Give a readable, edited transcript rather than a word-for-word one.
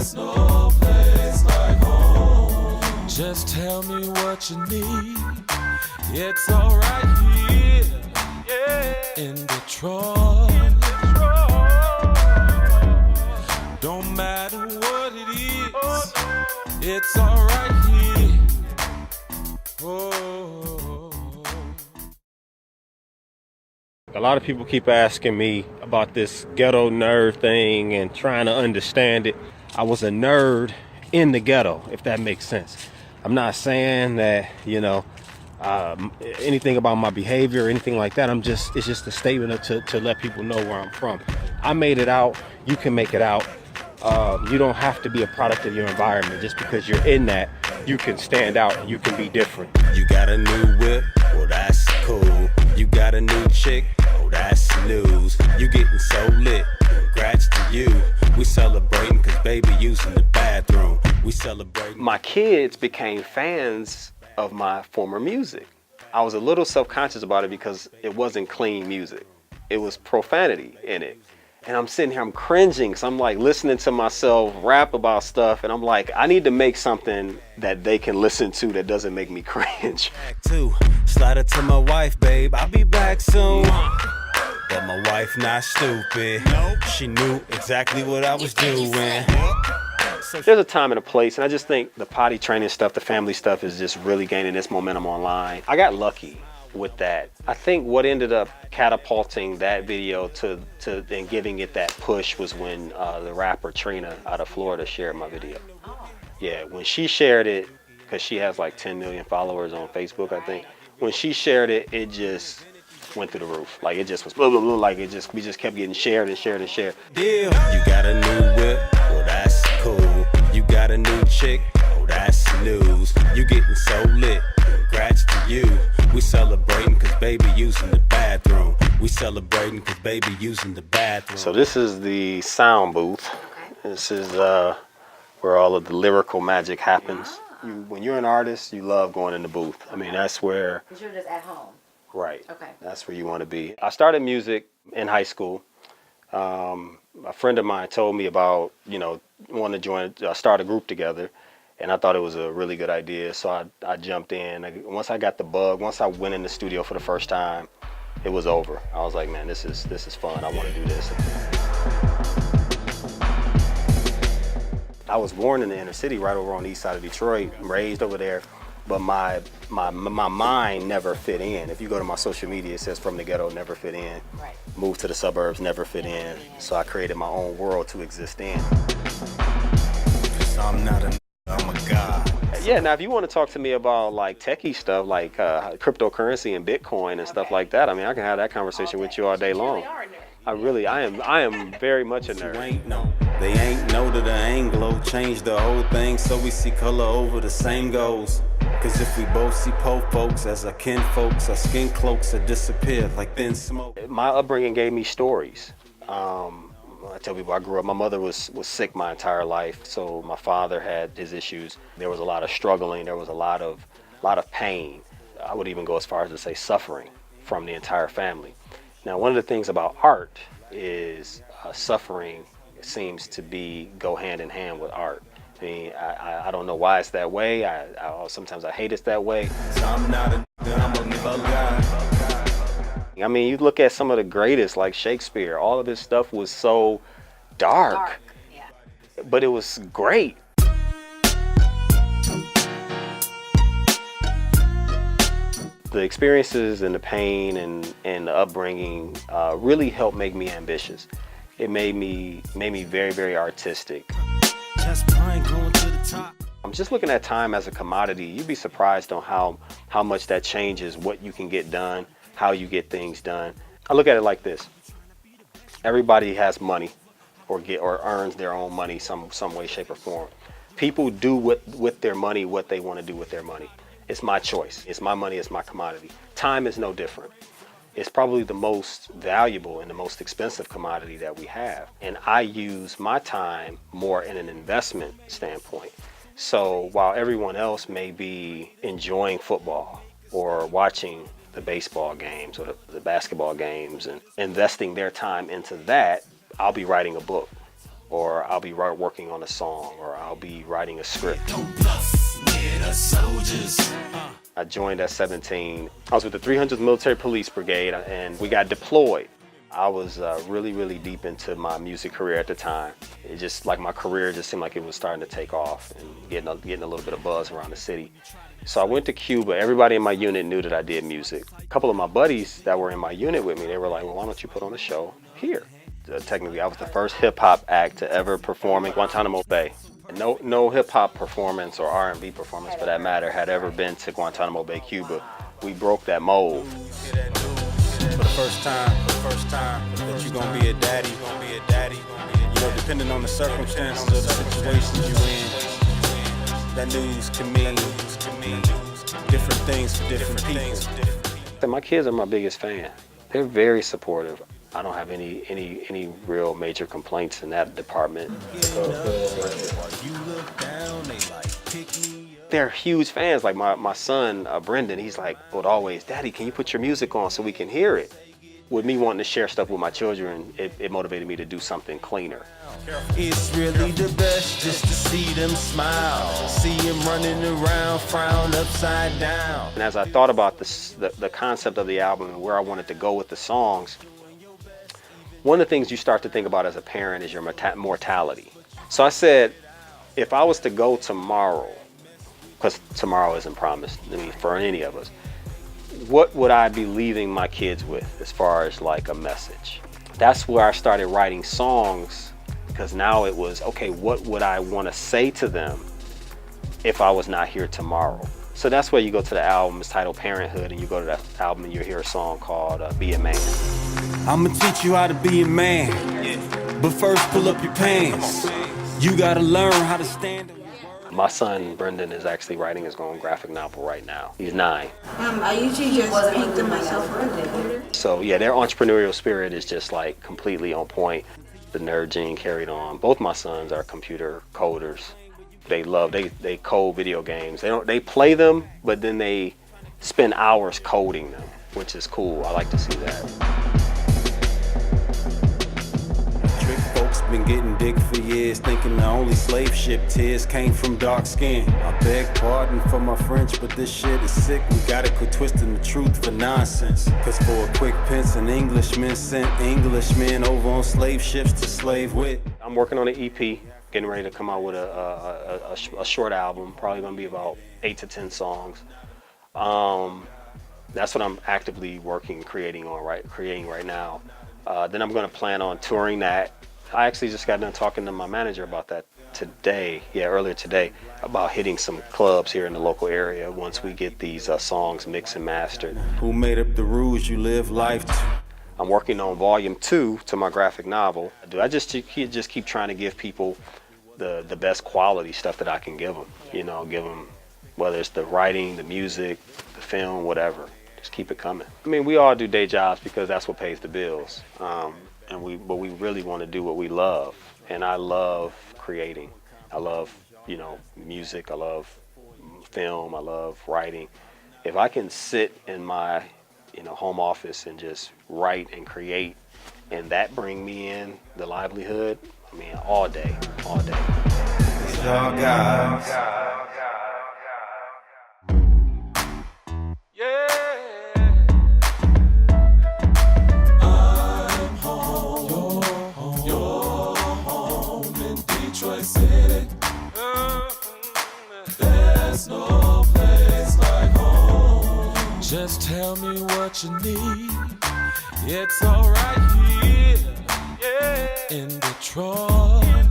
there's no place like home. Just tell me what you need. It's alright here, yeah, in Detroit. Don't matter what it is, it's alright here. Oh. A lot of people keep asking me about this ghetto nerd thing and trying to understand it. I was a nerd in the ghetto, if that makes sense. I'm not saying that, anything about my behavior or anything like that. It's just a statement to let people know where I'm from. I made it out. You can make it out. You don't have to be a product of your environment. Just because you're in that, you can stand out and you can be different. You got a new whip, well that's cool. You got a new chick, oh that's news. You getting so lit, congrats to you. We celebrating cause baby using the bathroom. We celebrating. My kids became fans of my former music. I was a little self-conscious about it because it wasn't clean music. It was profanity in it. And I'm sitting here, I'm cringing, because I'm like listening to myself rap about stuff, and I'm like, I need to make something that they can listen to that doesn't make me cringe. Back to slide it to my wife, babe, I'll be back soon. But my wife not stupid. She knew exactly what I was doing. There's a time and a place, and I just think the potty training stuff, the family stuff is just really gaining this momentum online. I got lucky with that. I think what ended up catapulting that video to and giving it that push was when the rapper Trina out of Florida shared my video. Yeah, when she shared it, because she has like 10 million followers on Facebook, I think. When she shared it, it just went through the roof. Like it just was blah, blah, blah, like we just kept getting shared and shared and shared. Deal. You got a new whip, well that's cool. You got a new chick, oh that's news. You getting so lit, congrats to you. We celebrating cause baby using the bathroom. We celebrating cause baby using the bathroom. So this is the sound booth. This is where all of the lyrical magic happens. When you're an artist, you love going in the booth. I mean, that's where... Because you're just at home. Right. Okay. That's where you want to be. I started music in high school. A friend of mine told me about, wanting to start a group together. And I thought it was a really good idea, so I jumped in. Once I got the bug, once I went in the studio for the first time, it was over. I was like, man, this is fun. I want to do this. I was born in the inner city, right over on the east side of Detroit. I'm raised over there, but my mind never fit in. If you go to my social media, it says from the ghetto, never fit in. Right. Moved to the suburbs, never fit in. So I created my own world to exist in. I'm not a I'm a god. Yeah, now if you want to talk to me about like techie stuff like cryptocurrency and Bitcoin and stuff like that, I mean, I can have that conversation with you all day long. I am very much a nerd. They ain't know that the Anglo changed the whole thing, so we see color over the same goals. Cause if we both see po folks as our kin folks, our skin cloaks are disappeared like thin smoke. My upbringing gave me stories. I tell people I grew up, my mother was sick my entire life, so my father had his issues. There was a lot of struggling, there was a lot of pain. I would even go as far as to say suffering from the entire family. Now, one of the things about art is suffering seems to go hand in hand with art. I mean, I don't know why it's that way. Sometimes I hate it's that way. I'm a guy. I mean, you look at some of the greatest, like Shakespeare, all of his stuff was so dark. Yeah. But it was great. The experiences and the pain and the upbringing really helped make me ambitious. It made me very, very artistic. I'm just looking at time as a commodity. You'd be surprised on how much that changes what you can get done, how you get things done. I look at it like this. Everybody has money or earns their own money some way, shape, or form. People do with their money what they want to do with their money. It's my choice. It's my money. It's my commodity. Time is no different. It's probably the most valuable and the most expensive commodity that we have. And I use my time more in an investment standpoint. So while everyone else may be enjoying football or watching the baseball games or the basketball games and investing their time into that, I'll be writing a book or I'll be working on a song, or I'll be writing a script. I joined at 17. I was with the 300th Military Police Brigade, and we got deployed. I was really deep into my music career at the time. It just, like, my career just seemed like it was starting to take off and getting a little bit of buzz around the city. So I went to Cuba. Everybody in my unit knew that I did music. A couple of my buddies that were in my unit with me, they were like, well, why don't you put on a show here? Technically, I was the first hip-hop act to ever perform in Guantanamo Bay. No hip-hop performance or R&B performance, for that matter, had ever been to Guantanamo Bay, Cuba. We broke that mold. For the first time that you're gonna be a daddy, you know, depending on the circumstances of the situations you're in, that news can mean different things for different people. My kids are my biggest fan. They're very supportive. I don't have any real major complaints in that department. They're huge fans. Like my son, Brendan, he's like, would always, Daddy, can you put your music on so we can hear it? With me wanting to share stuff with my children, it motivated me to do something cleaner. It's really the best just to see them smile, see them running around, frown upside down. And as I thought about the concept of the album and where I wanted to go with the songs, one of the things you start to think about as a parent is your mortality. So I said, if I was to go tomorrow, because tomorrow isn't promised, I mean, for any of us, what would I be leaving my kids with as far as like a message? That's where I started writing songs, because now it was, okay, what would I want to say to them if I was not here tomorrow? So that's where you go to the album. It's titled Parenthood, and you go to that album and you hear a song called Be a Man. I'ma teach you how to be a man, but first pull up your pants. You gotta learn how to stand. My son, Brendan, is actually writing his own graphic novel right now. He's 9. I usually just paint them myself on the computer. So yeah, their entrepreneurial spirit is just like completely on point. The nerd gene carried on. Both my sons are computer coders. They code video games. They play them, but then they spend hours coding them, which is cool. I like to see that. Trick folks been getting dick for years, thinking the only slave ship tears came from dark skin. I beg pardon for my French, but this shit is sick. We gotta quit twisting the truth for nonsense. Cause for a quick pence, an Englishman sent Englishmen over on slave ships to slave with. I'm working on an EP, getting ready to come out with a short album, probably gonna be about 8 to 10 songs. That's what I'm actively creating right now. Then I'm gonna plan on touring that. I actually just got done talking to my manager about that earlier today, about hitting some clubs here in the local area once we get these songs mixed and mastered. Who made up the rules you live life to? I'm working on volume 2 to my graphic novel. I just keep trying to give people the best quality stuff that I can give them. You know, give them, whether it's the writing, the music, the film, whatever. Just keep it coming. I mean, we all do day jobs because that's what pays the bills. But we really want to do what we love. And I love creating. I love, music. I love film. I love writing. If I can sit in my, home office and just write and create, and that bring me in the livelihood, I mean, all day. It's all God. I'm home, you're home in Detroit City. There's no place like home. Just tell me what you need. It's all right here in Detroit.